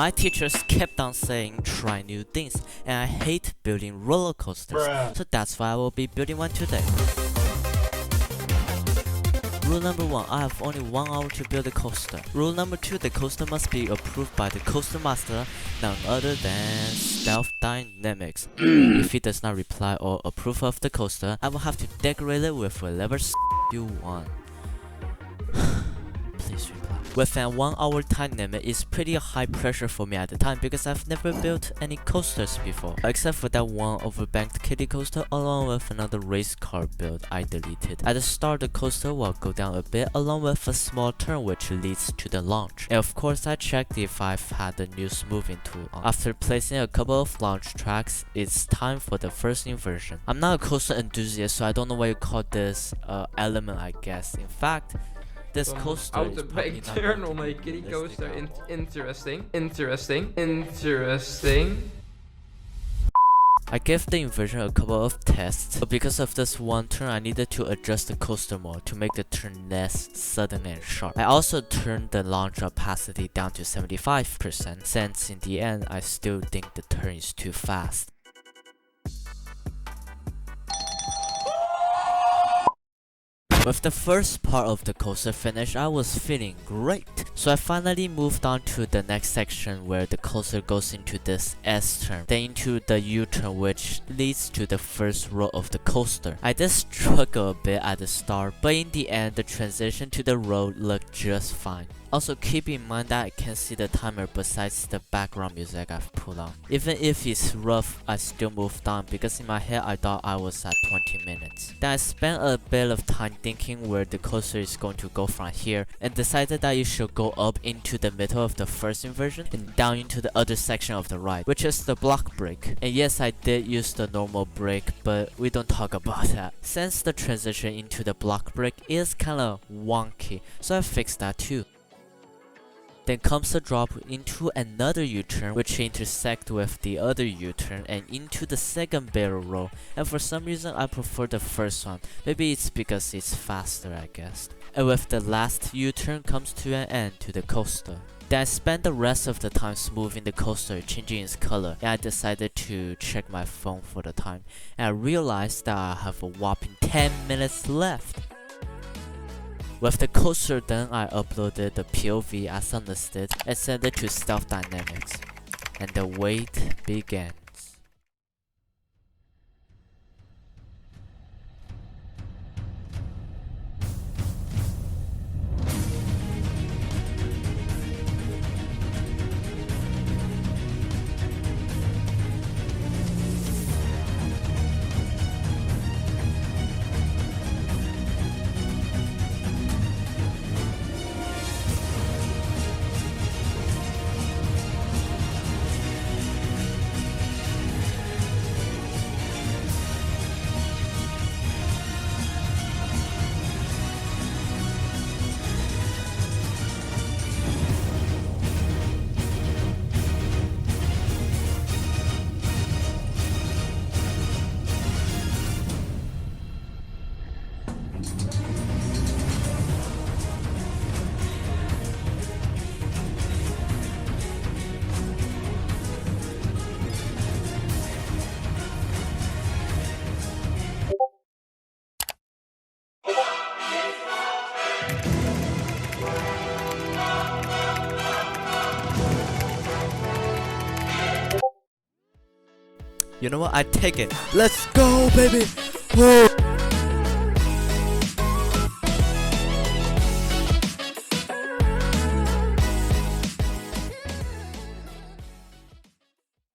My teachers kept on saying try new things, and I hate building roller coasters, so that's why I will be building one today. Rule number 1, I have only 1 hour to build a coaster. Rule number 2, the coaster must be approved by the coaster master, none other than Stealth Dynamics. If he does not reply or approve of the coaster, I will have to decorate it with whatever you want. Please reply. With an 1 hour time limit, it's pretty high pressure for me at the time because I've never built any coasters before, except for that one overbanked kiddie coaster along with another race car build I deleted. At the start, the coaster will go down a bit along with a small turn which leads to the launch. And of course, I checked if I've had the new smoothing tool on. After placing a couple of launch tracks, it's time for the first inversion. I'm not a coaster enthusiast, so I don't know what you call this element, I guess. In fact, this coaster out the big turn on a kiddie coaster. Interesting. I gave the inversion a couple of tests, but because of this one turn, I needed to adjust the coaster more to make the turn less sudden and sharp. I also turned the launch opacity down to 75%, since in the end, I still think the turn is too fast. With the first part of the coaster finished, I was feeling great. So I finally moved on to the next section where the coaster goes into this S-turn, then into the U-turn which leads to the first row of the coaster. I did struggle a bit at the start, but in the end the transition to the road looked just fine. Also keep in mind that I can see the timer besides the background music I've put on. Even if it's rough, I still moved on because in my head I thought I was at 20 minutes. Then I spent a bit of time thinking where the coaster is going to go from here and decided that you should go up into the middle of the first inversion and down into the other section of the ride, which is the block break. And yes, I did use the normal break, but we don't talk about that. Since the transition into the block break is kinda wonky, so I fixed that too. Then comes the drop into another U-turn which intersect with the other U-turn and into the second barrel roll, and for some reason I prefer the first one. Maybe it's because it's faster, I guess. And with the last U-turn comes to an end to the coaster. Then I spent the rest of the time smoothing the coaster, changing its color, and I decided to check my phone for the time, and I realized that I have a whopping 10 minutes left. With the coaster done, I uploaded the POV as unlisted and sent it to Stealth Dynamics, and the wait began. You know what? I take it. Let's go, baby! Woo!